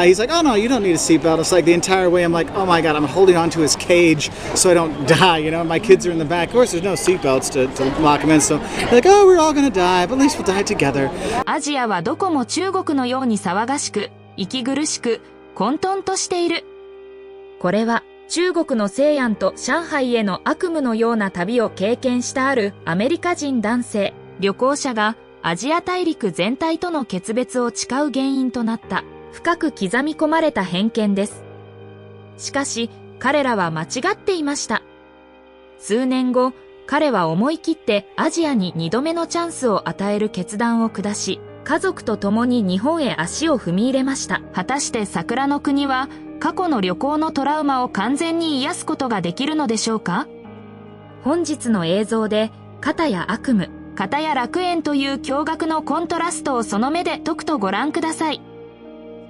He's like, oh no, you don't need a seatbelt. It's like the entire way I'm like, oh my god, I'm holding onto his cage so I don't die, you know. My kids are in the back. Of course, there's no seatbelts to lock him in. So they're like, oh, we're all gonna die, but at least we'll die together. アジアはどこも中国のように騒がしく、息苦しく、混沌としている。これは中国の西安と上海への悪夢のような旅を経験したあるアメリカ人男性、旅行者がアジア大陸全体との決別を誓う原因となった深く刻み込まれた偏見です。しかし彼らは間違っていました。数年後、彼は思い切ってアジアに2度目のチャンスを与える決断を下し、家族と共に日本へ足を踏み入れました。果たして桜の国は過去の旅行のトラウマを完全に癒すことができるのでしょうか？本日の映像で片や悪夢、片や楽園という驚愕のコントラストをその目でとくとご覧ください。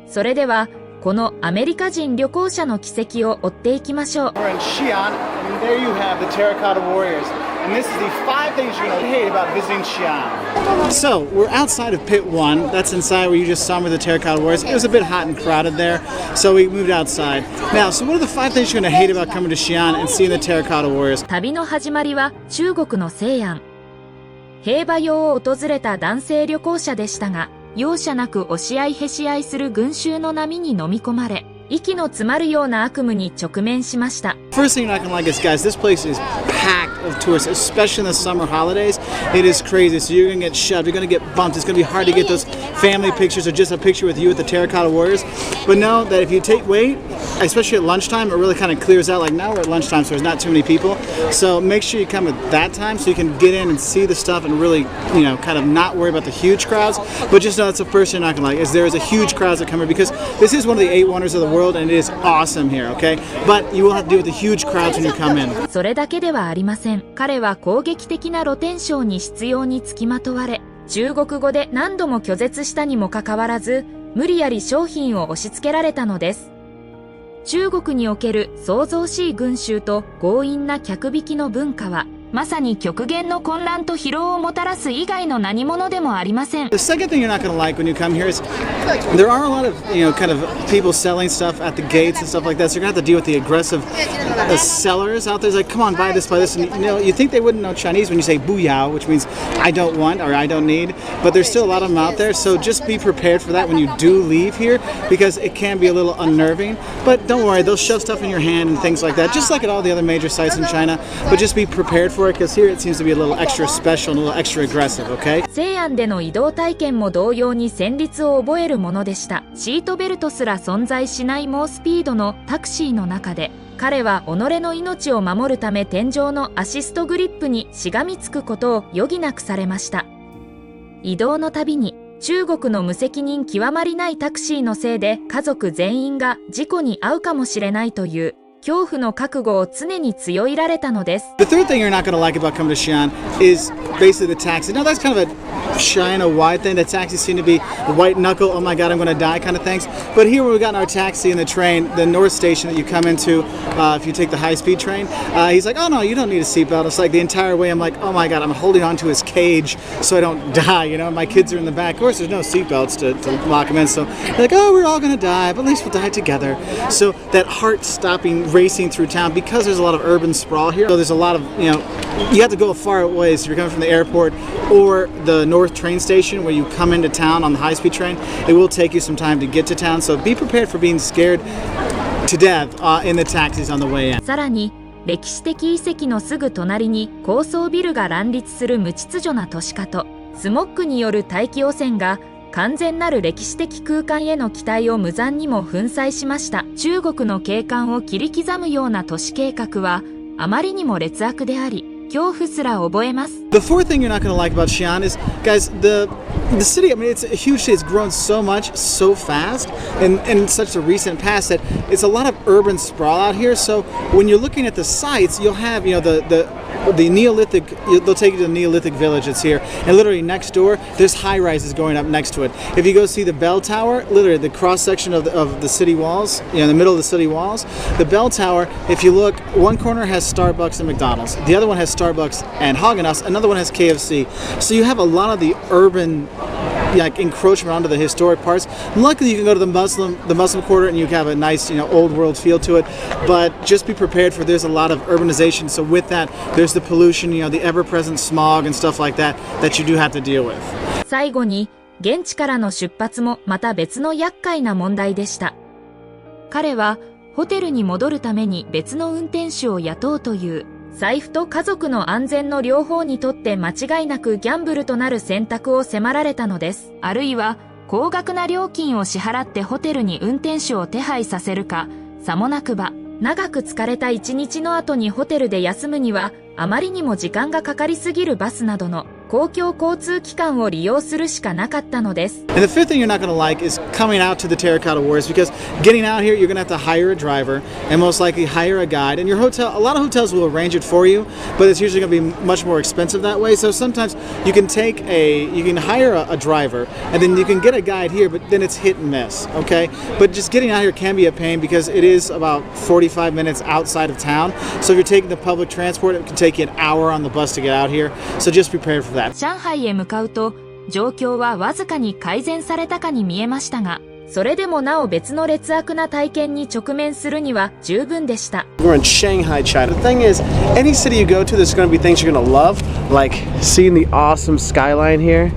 それではこのアメリカ人旅行者の軌跡を追っていきましょう。We're in Xi'an, and there you have the Terracotta Warriors. And this is the 5 things you're going to hate about visiting Xi'an. So, we're outside of Pit 1. That's inside where you just saw me with the Terracotta Warriors. It was a bit hot and crowded there, so we moved outside. Now, so what are the 5 things you're going to hate about coming to Xi'an and seeing the Terracotta Warriors? 旅の始まりは中国の西安。兵馬俑を訪れた男性旅行者でしたが、容赦なく押し合いへし合いする群衆の波に飲み込まれ、息の詰まるような悪夢に直面しました。First thing you're not going to like is, guys, this place is packed of tourists, especially in the summer holidays. It is crazy. So you're going to get shoved, you're going to get bumped. It's going to be hard to get those family pictures or just a picture with you with the Terracotta Warriors. But know that if you wait, especially at lunchtime, it really kind of clears out. Like now we're at lunchtime, so there's not too many people. So make sure you come at that time so you can get in and see the stuff and really, you know, kind of not worry about the huge crowds. But just know that's the first thing you're not going to like is there is a huge crowds that come here because this is one of the 8 wonders of the world and it is awesome here, okay? But you will have to deal with the huge crowds when you come in. それだけではありません。彼は攻撃的な露天商に執拗につきまとわれ、中国語で何度も拒絶したにもかかわらず、無理やり商品を押し付けられたのです。中国における騒々しい群衆と強引な客引きの文化は、まさに極限の混乱と疲労をもたらす以外の何者でもありません。The second thing you're not going to like when you come here is there are a lot of, you know, kind of people selling stuff at the gates and stuff like that. So you're going to have to deal with the aggressive sellers out there. It's like, come on, buy this. And you know, you think they wouldn't know Chinese when you say buyao, which means I don't want or I don't need. But there's still a lot of them out there. So just be prepared for that when you do leave here because it can be a little unnerving. But don't worry, they'll shove stuff in your hand and things like that, just like at all the other major sites in China. But just be prepared for because here it seems to be a little extra special and a little extra aggressive, okay? 西安での移動体験も同様に戦慄を覚えるものでした。シートベルトすら存在しない猛スピードのタクシーの中で、彼は己の命を守るため天井のアシストグリップにしがみつくことを余儀なくされました。移動のたびに中国の無責任極まりないタクシーのせいで家族全員が事故に遭うかもしれないという恐怖の覚悟を常に強いられたのです。The third thing you're not going to like about coming to Xi'an is basically the taxi. Now that's kind of a China-wide thing. The taxis seem to be the white knuckle, oh my god, I'm going to die kind of things. But here when we got in our taxi and the train, the north station that you come into, if you take the high-speed train, he's like, oh no, you don't need a seatbelt. It's like the entire way I'm like, oh my god, I'm holding onto his cage so I don't die, you know. My kids are in the back. Of course, there's no seatbelts to lock them in. So they're like, oh, we're all going to die, but at least we'll die together. So that heart-stopping racing through town because there's a lot of urban sprawl here. So there's a lot of, you know, you have to go a far ways if you're coming from the airport or the north train station where you come into town on the high-speed train. It will take you some time to get to town, so be prepared for being scared to death in the taxis on the way in. さらに歴史的遺跡のすぐ隣に高層ビルが乱立する無秩序な都市化とスモッグによる大気汚染が完全なる歴史的空間への期待を無残にも粉砕しました。中国の景観を切り刻むような都市計画はあまりにも劣悪であり、恐怖すら覚えます。The fourth thing you're not going to like about Xi'an is, guys, the city, I mean, it's a huge city. It's grown so much, so fast, and in such a recent past that it's a lot of urban sprawl out here. So when you're looking at the sites, you'll have, you know, the Neolithic, they'll take you to the Neolithic village that's here, and literally next door, there's high-rises going up next to it. If you go see the bell tower, literally the cross-section of the city walls, you know, in the middle of the city walls, the bell tower, if you look, one corner has Starbucks and McDonald's, the other one has Starbucks and Haagen-Dazs, another one has KFC. So you have a lot of the urban like encroachment onto the historic parts. Luckily, you can go to the Muslim quarter and you have a nice, old world feel to it. But just be prepared for there's a lot of urbanization. So with that, there's the pollution, the ever-present smog and stuff like that you do have to deal with. 最後に、現地からの出発もまた別の厄介な問題でした。彼は、ホテルに戻るために別の運転手を雇うという、財布と家族の安全の両方にとって間違いなくギャンブルとなる選択を迫られたのです。あるいは、高額な料金を支払ってホテルに運転手を手配させるか、さもなくば、長く疲れた一日の後にホテルで休むには、あまりにも時間がかかりすぎるバスなどの公共交通機関を利用するしかなかったのです。And the fifth thing you're not going to like is coming out to the Terracotta Wars because getting out here, you're going to have to hire a driver and most likely hire a guide. And your hotel, a lot of hotels will arrange it for you, but it's usually going to be much more expensive that way. So sometimes you can hire a driver and then you can get a guide here, but then it's hit and miss, okay? But just getting out here can be a pain because it is about 45 minutes outside of town. So if you're taking the public transport, it can take you an hour on the bus to get out here. So just prepare for that.上海へ向かうと、状況はわずかに改善されたかに見えましたが、それでもなお別の劣悪な体験に直面するには十分でした。We're in Shanghai, China. The thing is, any city you go to, there's going to be things you're going to love, like seeing the awesome skyline here,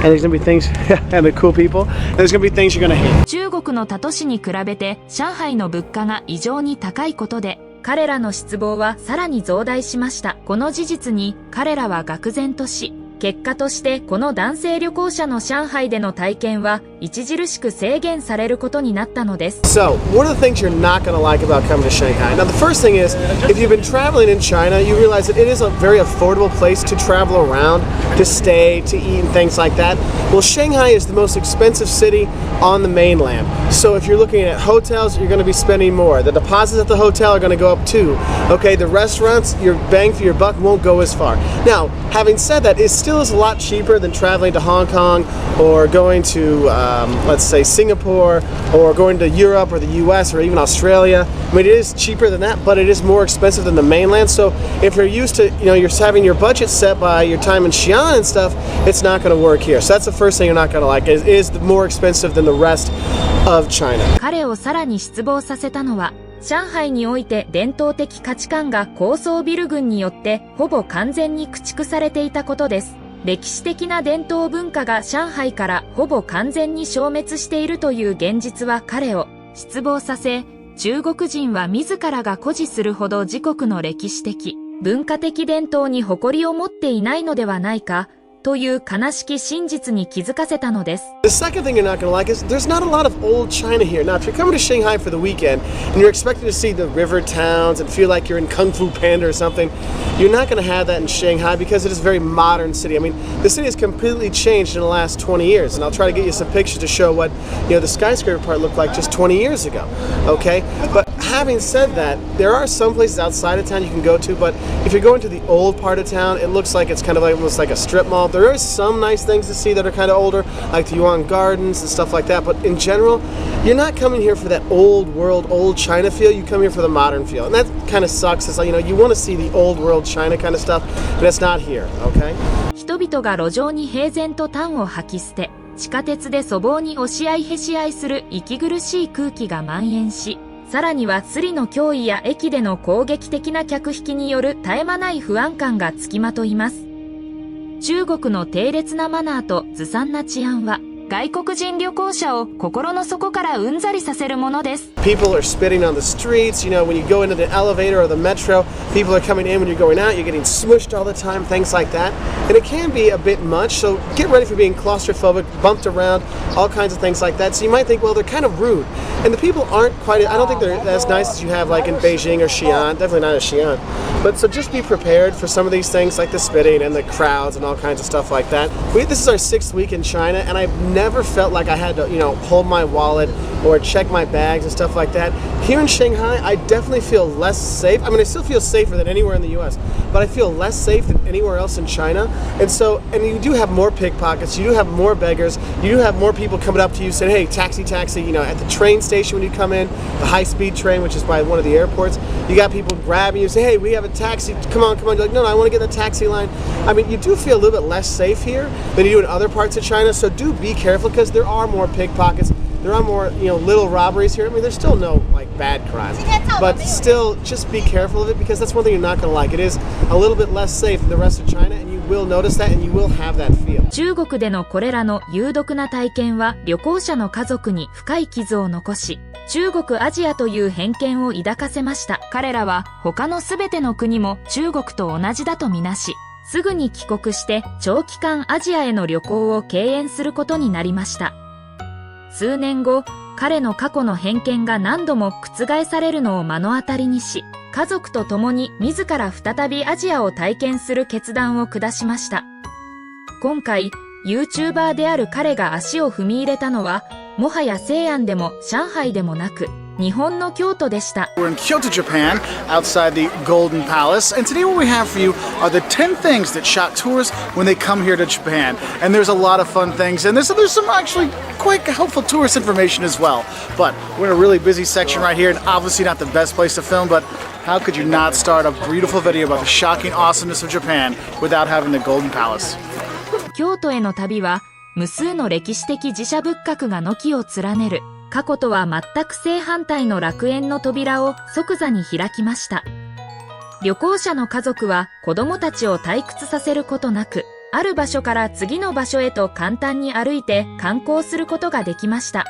and there's going to be things, and the cool people, and there's going to be things you're going to hate. 中国の他都市に比べて、上海の物価が異常に高いことで、彼らの失望はさらに増大しました。この事実に彼らは愕然とし、結果としてこの男性旅行者の上海での体験は著しく制限されることになったのです。So, what are the things you're not going to like about coming to Shanghai? Now, the first thing is, if you've been traveling in China, you realize that it is a very affordable place to travel around, to stay, to eat, and things like that. Well, Shanghai is the most expensive city on the mainland. So, if you're looking at hotels, you're going to be spending more. The deposits at the hotel are going to go up too. Okay, the restaurants, your bang for your buck won't go as far. Now, having said that, it still is a lot cheaper than traveling to Hong Kong or going to, let's say, Singapore or going to Europe or the US or even Australia. I mean, it is cheaper than that, but it is more expensive than the mainland. So if you're used to, you're having your budget set by your time in Xi'an and stuff, it's not going to work here. So that's the first thing you're not going to like. It is more expensive than the rest of China. 彼をさらに失望させたのは、上海において伝統的価値観が高層ビル群によってほぼ完全に駆逐されていたことです。歴史的な伝統文化が上海からほぼ完全に消滅しているという現実は彼を失望させ、中国人は自らが誇示するほど自国の歴史的、文化的伝統に誇りを持っていないのではないか、という悲しき真実に気づかせたのです。The second thing you're not going to like is there's not a lot of old China here. Now, if you're coming to Shanghai for the weekend and you're expecting to see the river towns and feel like you're in Kung Fu Panda or something, you're not going to have that in Shanghai because it is a very modern city. I mean, the city has completely changed in the last 20 years, and I'll try to get you some pictures to show what the skyscraper part looked like just 20 years ago. Okay, but having said that, there are some places outside of town you can go to, but if you're going to the old part of town, it looks like it's kind of like almost like a strip mall. There are some nice things to see that are kind of older, like the Yuan Gardens and stuff like that, but in general, you're not coming here for that old world, old China feel. You come here for the modern feel, and that kind of sucks. It's like, you want to see the old world China kind of stuff, but that's not here, okay? 人々が路上に平然と端を吐き捨て、地下鉄で粗暴に押し合いへし合いする息苦しい空気が蔓延し、さらにはスリの脅威や駅での攻撃的な客引きによる絶え間ない不安感がつきまといます。中国の低劣なマナーとずさんな治安は、外国人旅行者を心の底からうんざりさせるものです。People are spitting on the streets, when you go into the elevator or the metro, people are coming in when you're going out, you're getting smushed all the time, things like that. And it can be a bit much, so get ready for being claustrophobic, bumped around, all kinds of things like that. So you might think, well, they're kind of rude. And the people aren't quite, I don't think they're as nice as you have like in Beijing or Xi'an, definitely not in Xi'an. But so just be prepared for some of these things like the spitting and the crowds and all kinds of stuff like that. This is our 6th week in China, and I've never felt like I had to, hold my wallet or check my bags and stuff like that. Here in Shanghai, I definitely feel less safe. I mean, I still feel safer than anywhere in the US, but I feel less safe than anywhere else in China. And you do have more pickpockets, you do have more beggars, you do have more people coming up to you saying, hey, taxi, at the train station. station when you come in, the high-speed train, which is by one of the airports. You got people grabbing you, say, "Hey, we have a taxi. Come on, come on." You're like, "No, I want to get in the taxi line." I mean, you do feel a little bit less safe here than you do in other parts of China. So do be careful because there are more pickpockets. There are more, little robberies here. I mean, there's still no bad crimes, but still, just be careful of it because that's one thing you're not going to like. It is a little bit less safe than the rest of China, and you will notice that, and you will have that feel. 中国でのこれらの有毒な体験は旅行者の家族に深い傷を残し、中国アジアという偏見を抱かせました。彼らは他のすべての国も中国と同じだとみなし、すぐに帰国して長期間アジアへの旅行を敬遠することになりました。数年後、彼の過去の偏見が何度も覆されるのを目の当たりにし、家族と共に自ら再びアジアを体験する決断を下しました。今回、YouTuber である彼が足を踏み入れたのは、もはや西安でも上海でもなく、日本の京都でした。We're in Kyoto, Japan, outside the Golden Palace, and today what we have for you are the 10 things that shock tourists when they come here to Japan. And there's a lot of fun things, and there's some actually quite helpful tourist information as well. But we're in a really busy section right here, and obviously not the best place to film, but how could you not start a beautiful video about the shocking awesomeness of Japan without having the Golden Palace? 京都への旅は、無数の歴史的寺社仏閣が軒を連ねる。過去とは全く正反対の楽園の扉を即座に開きました。旅行者の家族は子供たちを退屈させることなく、ある場所から次の場所へと簡単に歩いて観光することができました。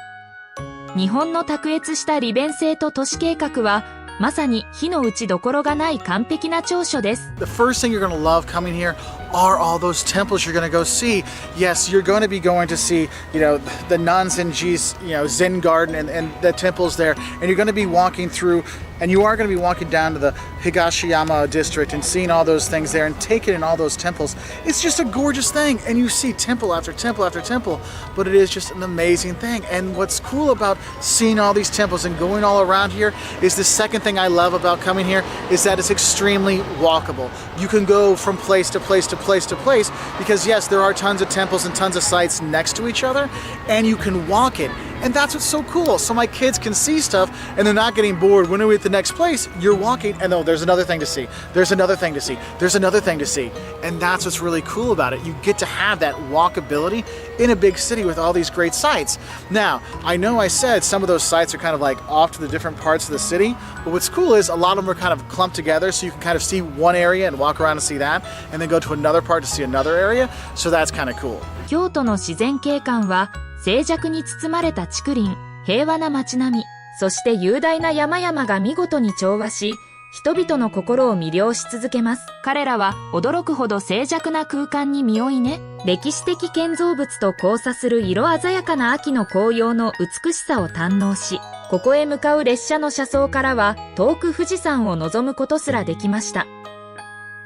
日本の卓越した利便性と都市計画は、まさに非の打ちどころがない完璧な長所です。The first thing you're going to love coming here are all those temples you're going to go see. Yes, you're going to be going to see, the Nanzenji's, Zen garden and the temples there. And you're going to be walking through, and you are going to be walking down to the Higashiyama district and seeing all those things there and taking in all those temples. It's just a gorgeous thing. And you see temple after temple after temple, but it is just an amazing thing. And what's cool about seeing all these temples and going all around here is the second thing I love about coming here is that it's extremely walkable. You can go from place to place to place to place because yes, there are tons of temples and tons of sites next to each other and you can walk it. And that's what's so cool. So my kids can see stuff and they're not getting bored. When are we at the next place? You're walking and oh, there's another thing to see. There's another thing to see. There's another thing to see. And that's what's really cool about it. You get to have that walkability in a big city with all these great sites. Now, I know I said some of those sites are kind of like off to the different parts of the city, but what's cool is a lot of them are kind of clumped together so you can kind of see one area and walk around and see that and then go to another part to see another area. So that's kind of cool. 京都の自然景観は静寂に包まれた竹林、平和な街並み、そして雄大な山々が見事に調和し、人々の心を魅了し続けます。彼らは驚くほど静寂な空間に身をいね、歴史的建造物と交差する色鮮やかな秋の紅葉の美しさを堪能し、ここへ向かう列車の車窓からは遠く富士山を望むことすらできました。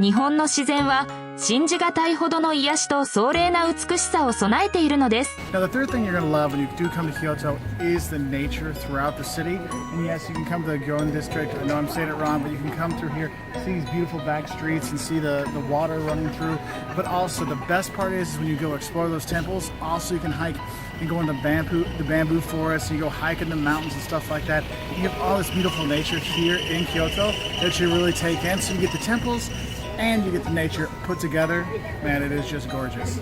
日本の自然は信じがたいほどの癒しと壮麗な美しさを備えているのです。Now, the third thing you're going to love when you do come to Kyoto is the nature throughout the city. And yes, you can come to the Gyoen district. I know I'm saying it wrong, but you can come through here, see these beautiful back streets and see the water running through. But also the best part is when you go explore those temples, also you can hike and go in the bamboo forest, and you go hike in the mountains and stuff like that. You have all this beautiful nature here in Kyoto that you really take in. So you get the temples, and you get the nature put together. Man, it is just gorgeous.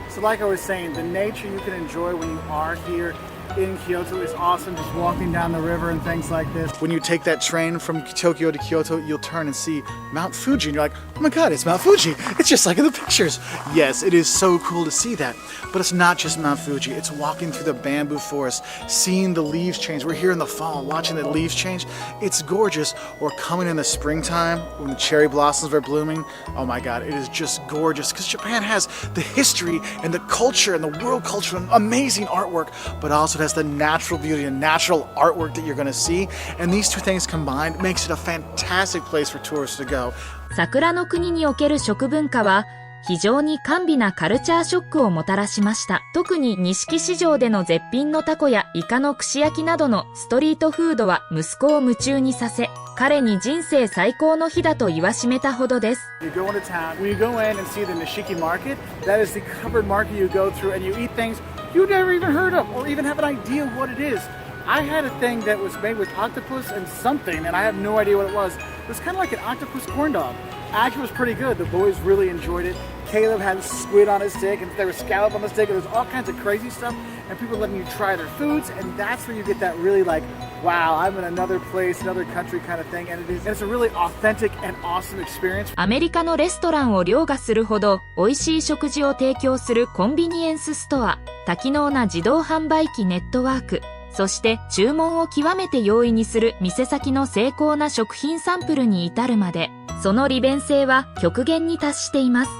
So like I was saying, the nature you can enjoy when you are here in Kyoto is awesome, just walking down the river and things like this. When you take that train from Tokyo to Kyoto, you'll turn and see Mount Fuji and you're like, oh my god, it's Mount Fuji. It's just like in the pictures. Yes, it is so cool to see that. But it's not just Mount Fuji. It's walking through the bamboo forest, seeing the leaves change. We're here in the fall, watching the leaves change. It's gorgeous. Or coming in the springtime when the cherry blossoms are blooming. Oh my god, it is just gorgeous because Japan has the history and the culture and the world culture and amazing artwork, but also has the natural beauty and natural artwork that you're going to see. And these two things combined makes it a fantastic place for tourists to go. 桜の国における食文化は非常に甘美なカルチャーショックをもたらしました。特に錦市場での絶品のタコやイカの串焼きなどのストリートフードは息子を夢中にさせ、彼に人生最高の日だと言わしめたほどです。You go into town, when you go in and see the Nishiki market, that is the covered market you go through and you eat things you've never even heard of or even have an idea what it is. I had a thing that was made with octopus and something, and I have no idea what it was. It was kind of like an octopus corn dog. Actually, it was pretty good. The boys really enjoyed it. Caleb had squid on his stick, and there was scallop on the stick, and there was all kinds of crazy stuff, and people letting you try their foods, and that's where you get that really like, wow, I'm in another place, another country kind of thing, and it's a really authentic and awesome experience. アメリカのレストランを凌駕するほど美味しい食事を提供するコンビニエンスストア、多機能な自動販売機ネットワーク、そして注文を極めて容易にする店先の精巧な食品サンプルに至るまで、その利便性は極限に達しています。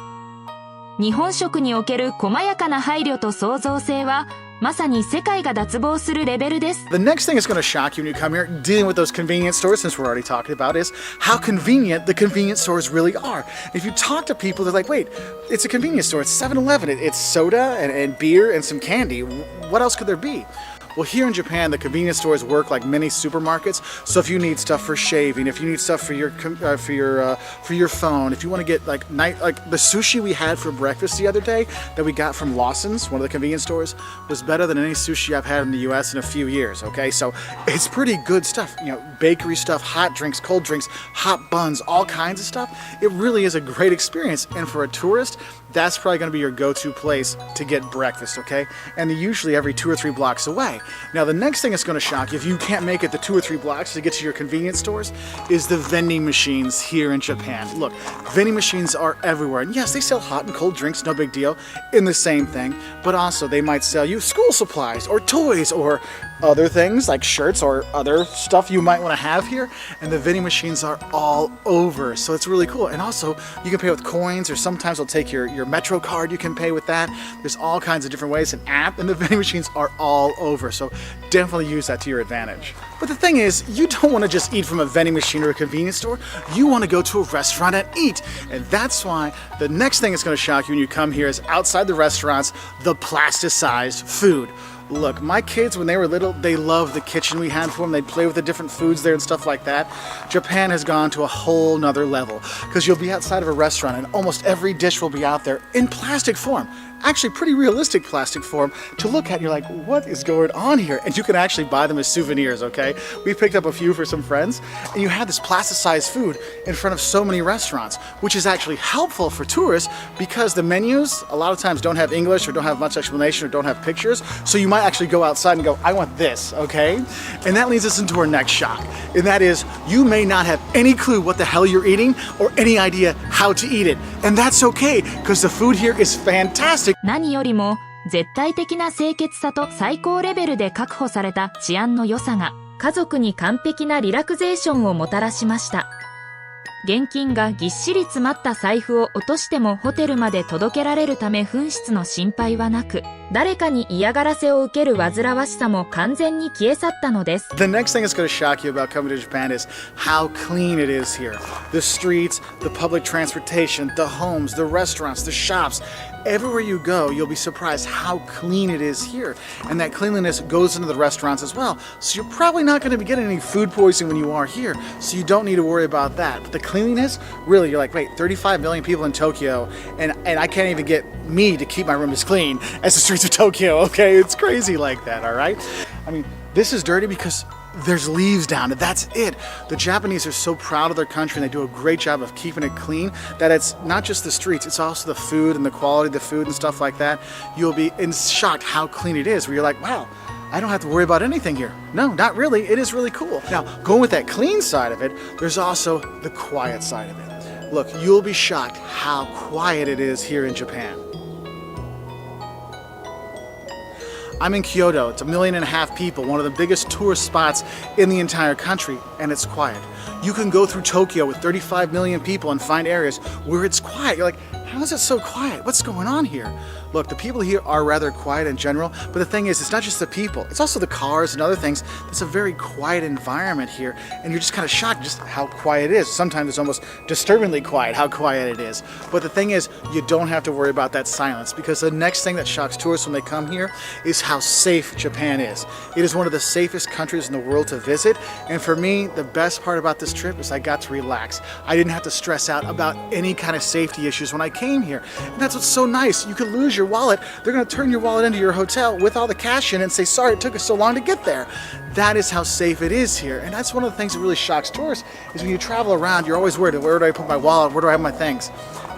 日本食における細やかな配慮と創造性は、まさに世界が脱帽するレベルです。The next thing that's going to shock you when you come here, dealing with those convenience stores, since we're already talking about, is how convenient the convenience stores really are. If you talk to people, they're like, wait, it's a convenience store, it's 7-Eleven, it's soda and beer and some candy. What else could there be? Well, here in Japan, the convenience stores work like mini supermarkets. So if you need stuff for shaving, if you need stuff for your phone, if you want to get like the sushi we had for breakfast the other day that we got from Lawson's, one of the convenience stores, was better than any sushi I've had in the U.S. in a few years. Okay, so it's pretty good stuff. You know, bakery stuff, hot drinks, cold drinks, hot buns, all kinds of stuff. It really is a great experience, and for a tourist, that's probably going to be your go-to place to get breakfast, okay? And they're usually every 2 or 3 blocks away. Now, the next thing that's going to shock you, if you can't make it the 2 or 3 blocks to get to your convenience stores, is the vending machines here in Japan. Look, vending machines are everywhere. And yes, they sell hot and cold drinks, no big deal, in the same thing. But also, they might sell you school supplies or toys or other things like shirts or other stuff you might want to have here, and the vending machines are all over, so it's really cool. And also you can pay with coins, or sometimes they'll take your Metro card, you can pay with that. There's all kinds of different ways, an app, and the vending machines are all over, so definitely use that to your advantage. But the thing is, you don't want to just eat from a vending machine or a convenience store, you want to go to a restaurant and eat. And that's why the next thing that's going to shock you when you come here is outside the restaurants, the plasticized food. Look, my kids, when they were little, they loved the kitchen we had for them. They'd play with the different foods there and stuff like that. Japan has gone to a whole nother level, because you'll be outside of a restaurant and almost every dish will be out there in plastic form. Actually pretty realistic plastic form to look at, and you're like, what is going on here? And you can actually buy them as souvenirs, okay? We picked up a few for some friends, and you have this plasticized food in front of so many restaurants, which is actually helpful for tourists because the menus a lot of times don't have English or don't have much explanation or don't have pictures, so you might actually go outside and go, I want this, okay? And that leads us into our next shock, and that is you may not have any clue what the hell you're eating or any idea how to eat it. And that's okay, because the food here is fantastic. 何よりも絶対的な清潔さと最高レベルで確保された治安の良さが家族に完璧なリラクゼーションをもたらしました。現金がぎっしり詰まった財布を落としてもホテルまで届けられるため紛失の心配はなく、誰かに嫌がらせを受ける煩わしさも完全に消え去ったのです。The next thing that's going to shock you about coming to Japan is how clean it is here. The streets, the public transportation, the homes, the restaurants, the shops. Everywhere you go, you'll be surprised how clean it is here. And that cleanliness goes into the restaurants as well. So you're probably not going to be getting any food poisoning when you are here. So you don't need to worry about that. But the cleanliness, really, you're like, wait, 35 million people in Tokyo, and I can't even get me to keep my room as clean as the streets of Tokyo, okay? It's crazy like that, all right? I mean, this is dirty because there's leaves down, and that's it. The Japanese are so proud of their country, and they do a great job of keeping it clean, that it's not just the streets, it's also the food and the quality of the food and stuff like that. You'll be shocked how clean it is, where you're like, wow, I don't have to worry about anything here. No, not really. It is really cool. Now, going with that clean side of it, there's also the quiet side of it. Look, you'll be shocked how quiet it is here in Japan. I'm in Kyoto. It's 1.5 million people, one of the biggest tourist spots in the entire country, and it's quiet. You can go through Tokyo with 35 million people and find areas where it's quiet. You're like, how is it so quiet? What's going on here? Look, the people here are rather quiet in general, but the thing is, it's not just the people, it's also the cars and other things. It's a very quiet environment here, and you're just kind of shocked just how quiet it is. Sometimes it's almost disturbingly quiet how quiet it is. But the thing is, you don't have to worry about that silence, because the next thing that shocks tourists when they come here is how safe Japan is. It is one of the safest countries in the world to visit, and for me, the best part about this trip is I got to relax. I didn't have to stress out about any kind of safety issues when I came here. And that's what's so nice. You could lose your wallet. They're going to turn your wallet into your hotel with all the cash in it and say, sorry, it took us so long to get there. That is how safe it is here. And that's one of the things that really shocks tourists is when you travel around, you're always worried, where do I put my wallet? Where do I have my things?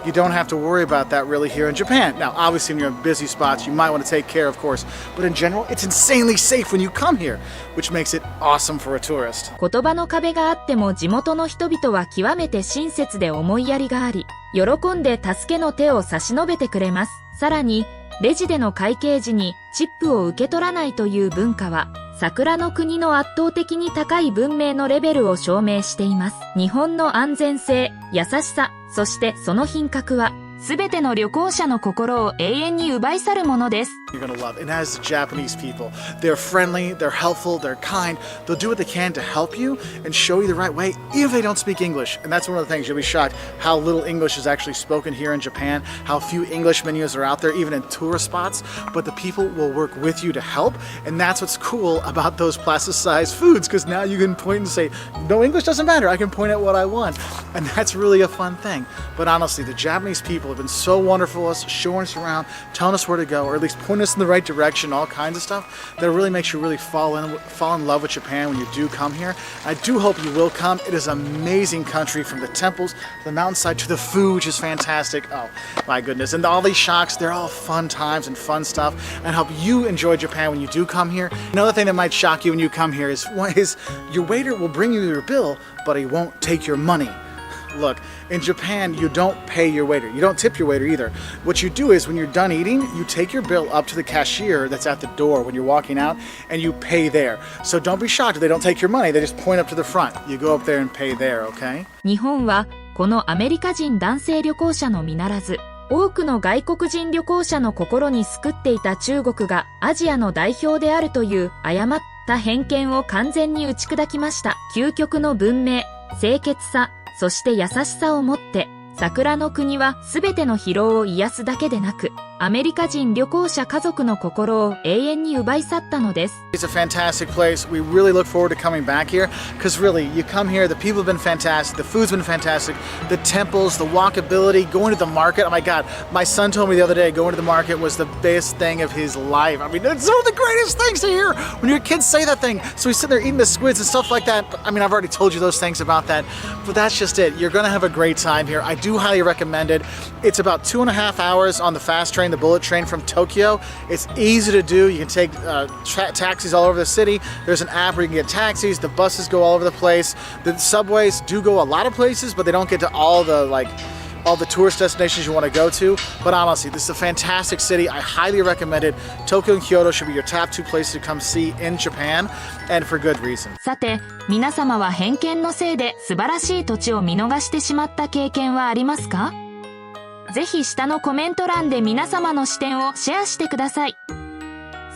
You don't have to worry about that really here in Japan. Now, obviously, when you're in busy spots, you might want to take care, of course. But in general, it's insanely safe when you come here, which makes it awesome for a tourist. 言葉の壁があっても地元の人々は極めて親切で思いやりがあり、喜んで助けの手を差し伸べてくれます。さらに、レジでの会計時にチップを受け取らないという文化は、桜の国の圧倒的に高い文明のレベルを証明しています。日本の安全性、優しさ、そしてその品格は、すべての旅行者の心を永遠に奪い去るものです。You're gonna love. And as the Japanese people, they're friendly, they're helpful, they're kind. They'll do what they can to help you and show you the right way, even if they don't speak English. And that's one of the things you'll be shocked how little English is actually spoken here in Japan, how few English menus are out there, even in tourist spots. But the people will work with you to help. And that's what's cool about those plasticized foods, because now you can point and say, no, English doesn't matter. I can point at what I want. And that's really a fun thing. But honestly, the Japanese people have been so wonderful us, showing us around, telling us where to go, or at least pointing us in the right direction, all kinds of stuff that really makes you really fall in love with Japan when you do come here. I do hope you will come. It is an amazing country, from the temples to the mountainside to the food, which is fantastic. Oh my goodness. And all these shocks, they're all fun times and fun stuff, and help you enjoy Japan when you do come here. Another thing that might shock you when you come here is your waiter will bring you your bill, but he won't take your money. Look, in Japan, you don't pay your waiter. You don't tip your waiter either. What you do is when you're done eating, you take your bill up to the cashier that's at the door when you're walking out, and you pay there. So don't be shocked if they don't take your money. They just point up to the front. You go up there and pay there, okay? 日本はこのアメリカ人男性旅行者のみならず、多くの外国人旅行者の心に救っていた中国がアジアの代表であるという誤った偏見を完全に打ち砕きました。究極の文明、清潔さ、そして優しさをもって、桜の国はすべての疲労を癒すだけでなく、アメリカ人旅行者家族の心を永遠に奪い去ったのです。It's a fantastic place. We really look forward to coming back here, because really, you come here, the people have been fantastic, the food's been fantastic, the temples, the walkability, going to the market. Oh my God, my son told me the other day going to the market was the best thing of his life. I mean, it's one of the greatest things to hear when your kids say that thing. So he's sitting there eating the squids and stuff like that. I mean, I've already told you those things about that, but that's just it. You're gonna have a great time here. I do highly recommend it. It's about 2.5 hours on the fast train, the bullet train from Tokyo. It's easy to do. You can take taxis all over the city. There's an app where you can get taxis. The buses go all over the place. The subways do go a lot of places, but they don't get to all the tourist destinations you want to go to. But honestly, this is a fantastic city. I highly recommend it. Tokyo and Kyoto should be your top 2 places to come see in Japan, and for good reason. さて、皆様は偏見のせいで素晴らしい土地を見逃してしまった経験はありますか？ぜひ下のコメント欄で皆様の視点をシェアしてください。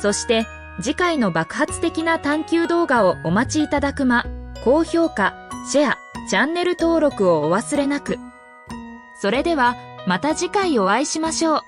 そして次回の爆発的な探求動画をお待ちいただくま、高評価、シェア、チャンネル登録をお忘れなく。それではまた次回お会いしましょう。